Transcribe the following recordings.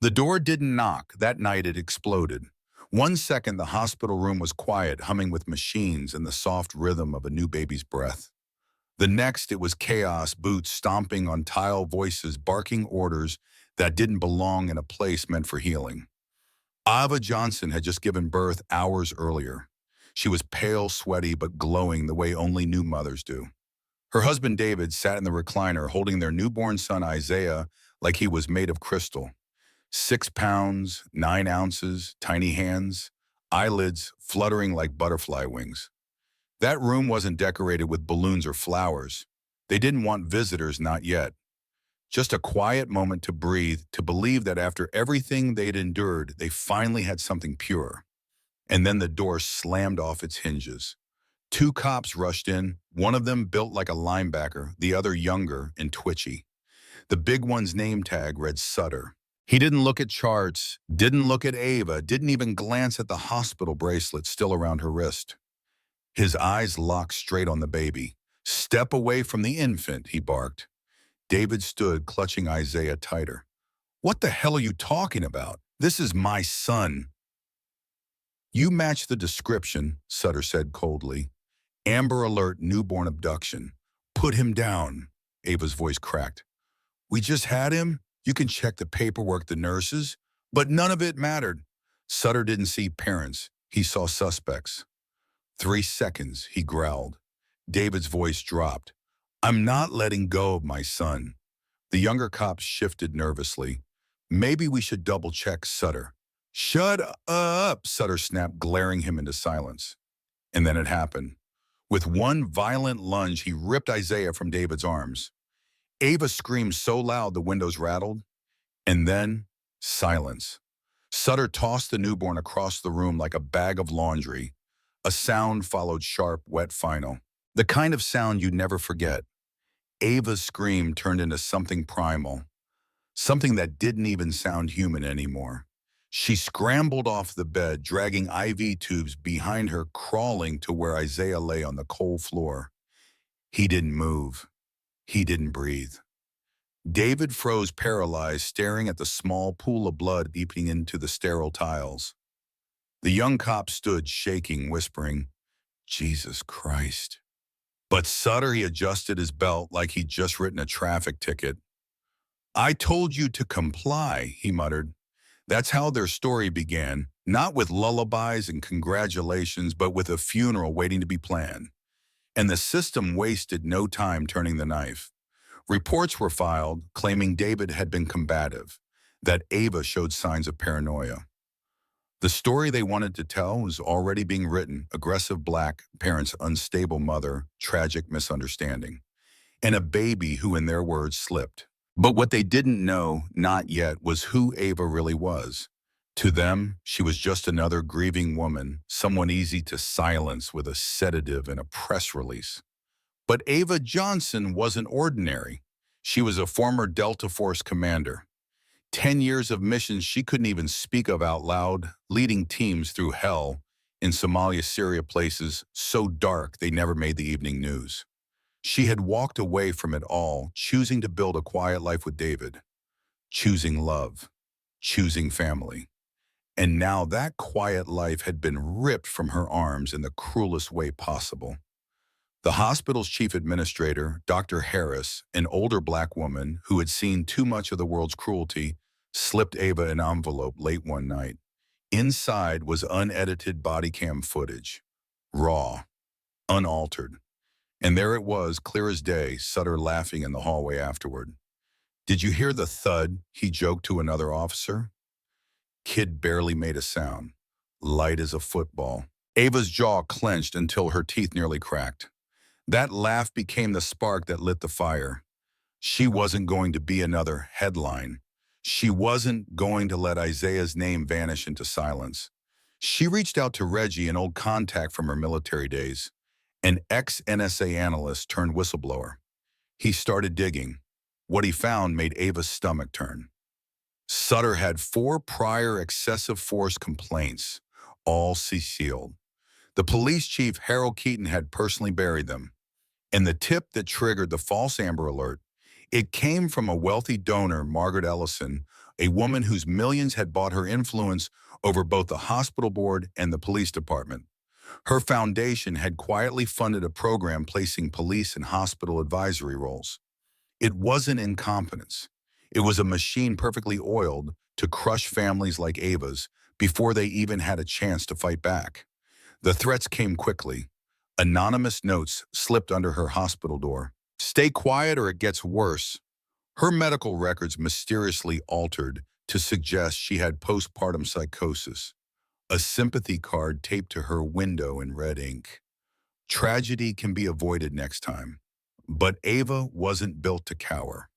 The door didn't knock. That night it exploded. 1 second, the hospital room was quiet, humming with machines and the soft rhythm of a new baby's breath. The next, it was chaos, boots stomping on tile, voices barking orders that didn't belong in a place meant for healing. Ava Johnson had just given birth hours earlier. She was pale, sweaty, but glowing the way only new mothers do. Her husband David sat in the recliner holding their newborn son Isaiah like he was made of crystal. 6 pounds, 9 ounces, tiny hands, eyelids fluttering like butterfly wings. That room wasn't decorated with balloons or flowers. They didn't want visitors, not yet. Just a quiet moment to breathe, to believe that after everything they'd endured, they finally had something pure. And then the door slammed off its hinges. 2 cops rushed in, one of them built like a linebacker, the other younger and twitchy. The big one's name tag read Sutter. He didn't look at charts, didn't look at Ava, didn't even glance at the hospital bracelet still around her wrist. His eyes locked straight on the baby. "Step away from the infant," he barked. David stood, clutching Isaiah tighter. "What the hell are you talking about? This is my son." "You match the description," Sutter said coldly. "Amber Alert newborn abduction. Put him down." Ava's voice cracked. "We just had him. You can check the paperwork, the nurses. But none of it mattered." Sutter didn't see parents. He saw suspects. 3 seconds, he growled. David's voice dropped. "I'm not letting go of my son." The younger cop shifted nervously. "Maybe we should double-check Sutter." "Shut up," Sutter snapped, glaring him into silence. And then it happened. With one violent lunge, he ripped Isaiah from David's arms. Ava screamed so loud the windows rattled. And then, silence. Sutter tossed the newborn across the room like a bag of laundry. A sound followed sharp, wet final. The kind of sound you never forget. Ava's scream turned into something primal. Something that didn't even sound human anymore. She scrambled off the bed, dragging IV tubes behind her, crawling to where Isaiah lay on the cold floor. He didn't move. He didn't breathe. David froze paralyzed, staring at the small pool of blood seeping into the sterile tiles. The young cop stood, shaking, whispering, "Jesus Christ." But Sutter, he adjusted his belt like he'd just written a traffic ticket. "I told you to comply," he muttered. That's how their story began, not with lullabies and congratulations, but with a funeral waiting to be planned. And the system wasted no time turning the knife. Reports were filed claiming David had been combative, that Ava showed signs of paranoia. The story they wanted to tell was already being written: aggressive black parents, unstable mother, tragic misunderstanding, and a baby who, in their words, slipped. But what they didn't know, not yet, was who Ava really was. To them, she was just another grieving woman, someone easy to silence with a sedative and a press release. But Ava Johnson wasn't ordinary. She was a former Delta Force commander. 10 years of missions she couldn't even speak of out loud, leading teams through hell in Somalia, Syria, places so dark they never made the evening news. She had walked away from it all, choosing to build a quiet life with David, choosing love, choosing family. And now that quiet life had been ripped from her arms in the cruelest way possible. The hospital's chief administrator, Dr. Harris, an older black woman who had seen too much of the world's cruelty, slipped Ava an envelope late one night. Inside was unedited body cam footage, raw, unaltered. And there it was, clear as day, Sutter laughing in the hallway afterward. "Did you hear the thud?" he joked to another officer. Kid barely made a sound, light as a football. Ava's jaw clenched until her teeth nearly cracked. That laugh became the spark that lit the fire. She wasn't going to be another headline. She wasn't going to let Isaiah's name vanish into silence. She reached out to Reggie, an old contact from her military days, an ex-NSA analyst turned whistleblower. He started digging. What he found made Ava's stomach turn. Sutter had 4 prior excessive force complaints, all sealed. The police chief, Harold Keaton, had personally buried them. And the tip that triggered the false Amber Alert, it came from a wealthy donor, Margaret Ellison, a woman whose millions had bought her influence over both the hospital board and the police department. Her foundation had quietly funded a program placing police in hospital advisory roles. It wasn't incompetence. It was a machine perfectly oiled to crush families like Ava's before they even had a chance to fight back. The threats came quickly. Anonymous notes slipped under her hospital door. Stay quiet or it gets worse. Her medical records mysteriously altered to suggest she had postpartum psychosis. A sympathy card taped to her window in red ink. Tragedy can be avoided next time. But Ava wasn't built to cower.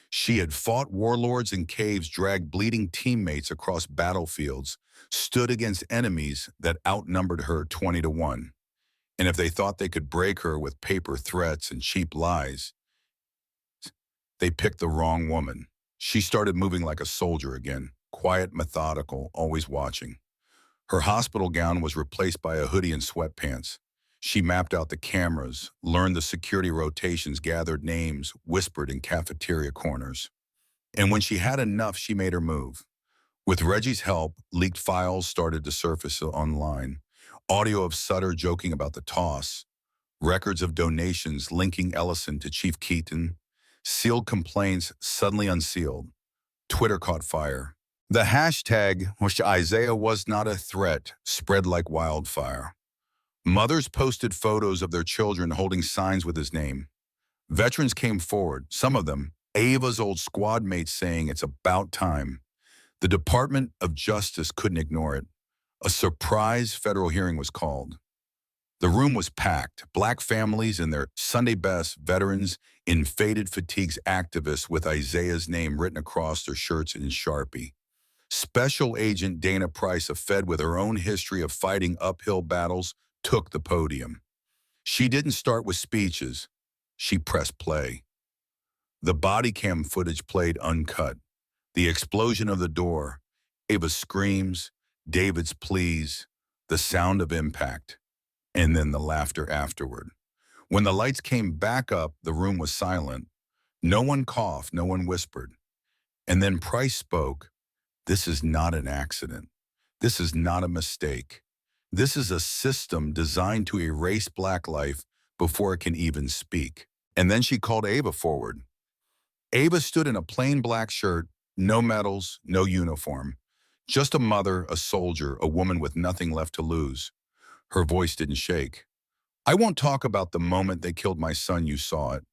She had fought warlords in caves, dragged bleeding teammates across battlefields, stood against enemies that outnumbered her 20-1. And if they thought they could break her with paper threats and cheap lies, they picked the wrong woman. She started moving like a soldier again, quiet, methodical, always watching. Her hospital gown was replaced by a hoodie and sweatpants. She mapped out the cameras, learned the security rotations, gathered names, whispered in cafeteria corners. And when she had enough, she made her move. With Reggie's help, leaked files started to surface online. Audio of Sutter joking about the toss, records of donations linking Ellison to Chief Keaton, sealed complaints suddenly unsealed. Twitter caught fire. The hashtag, which Isaiah was not a threat, spread like wildfire. Mothers posted photos of their children holding signs with his name. Veterans came forward, some of them, Ava's old squad mates, saying it's about time. The Department of Justice couldn't ignore it. A surprise federal hearing was called. The room was packed, Black families in their Sunday best, veterans in faded fatigues, activists with Isaiah's name written across their shirts in Sharpie. Special Agent Dana Price, a Fed with her own history of fighting uphill battles, took the podium. She didn't start with speeches. She pressed play. The body cam footage played uncut. The explosion of the door, Ava's screams, David's pleas, the sound of impact, and then the laughter afterward. When the lights came back up, the room was silent. No one coughed, no one whispered. And then Price spoke. This is not an accident. This is not a mistake. This is a system designed to erase Black life before it can even speak. And then she called Ava forward. Ava stood in a plain black shirt, no medals, no uniform. Just a mother, a soldier, a woman with nothing left to lose. Her voice didn't shake. I won't talk about the moment they killed my son, you saw it.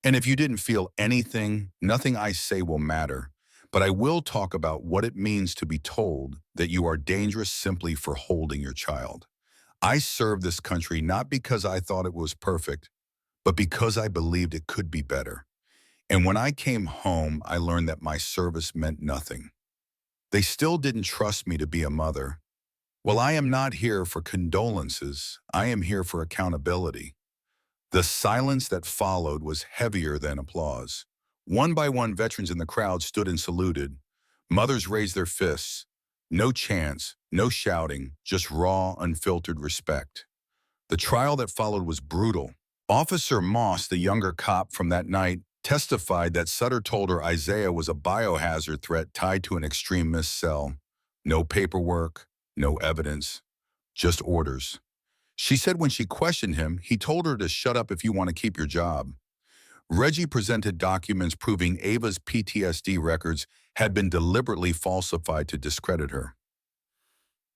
And if you didn't feel anything, nothing I say will matter. But I will talk about what it means to be told that you are dangerous simply for holding your child. I served this country not because I thought it was perfect, but because I believed it could be better. And when I came home, I learned that my service meant nothing. They still didn't trust me to be a mother. Well, I am not here for condolences. I am here for accountability. The silence that followed was heavier than applause. One by one, veterans in the crowd stood and saluted. Mothers raised their fists. No chants, no shouting, just raw, unfiltered respect. The trial that followed was brutal. Officer Moss, the younger cop from that night, testified that Sutter told her Isaiah was a biohazard threat tied to an extremist cell. No paperwork, no evidence, just orders. She said when she questioned him, he told her to shut up if you want to keep your job. Reggie presented documents proving Ava's PTSD records had been deliberately falsified to discredit her.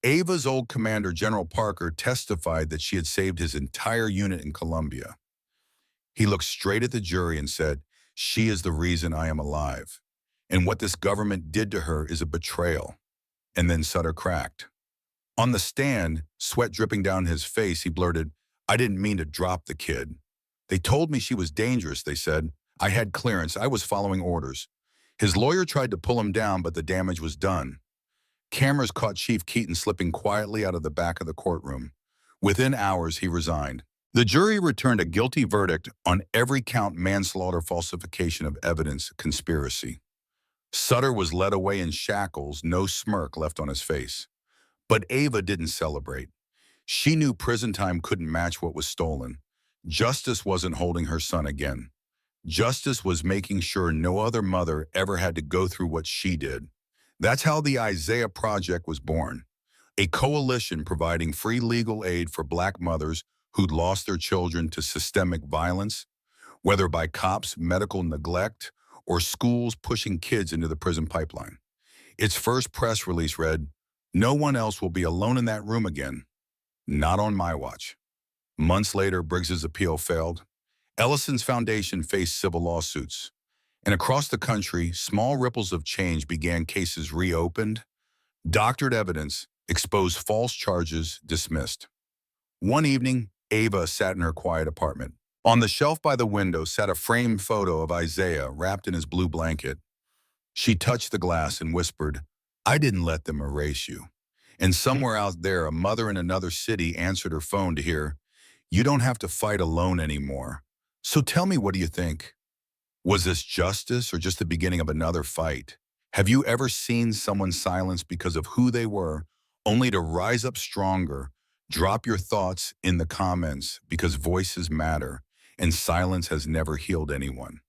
Ava's old commander, General Parker, testified that she had saved his entire unit in Colombia. He looked straight at the jury and said, "She is the reason I am alive. And what this government did to her is a betrayal." And then Sutter cracked. On the stand, sweat dripping down his face, he blurted, "I didn't mean to drop the kid. They told me she was dangerous," they said. "I had clearance. I was following orders." His lawyer tried to pull him down, but the damage was done. Cameras caught Chief Keaton slipping quietly out of the back of the courtroom. Within hours, he resigned. The jury returned a guilty verdict on every count: manslaughter, falsification of evidence, conspiracy. Sutter was led away in shackles, no smirk left on his face. But Ava didn't celebrate. She knew prison time couldn't match what was stolen. Justice wasn't holding her son again. Justice was making sure no other mother ever had to go through what she did. That's how the Isaiah Project was born, a coalition providing free legal aid for Black mothers who'd lost their children to systemic violence, whether by cops' medical neglect or schools pushing kids into the prison pipeline. Its first press release read, "No one else will be alone in that room again. Not on my watch." Months later, Briggs's appeal failed. Ellison's foundation faced civil lawsuits. And across the country, small ripples of change began. Cases reopened, doctored evidence, exposed false charges, dismissed. One evening, Ava sat in her quiet apartment. On the shelf by the window sat a framed photo of Isaiah wrapped in his blue blanket. She touched the glass and whispered, "I didn't let them erase you." And somewhere out there, a mother in another city answered her phone to hear, "You don't have to fight alone anymore. So tell me, what do you think? Was this justice or just the beginning of another fight? Have you ever seen someone silenced because of who they were, only to rise up stronger? Drop your thoughts in the comments because voices matter, and silence has never healed anyone.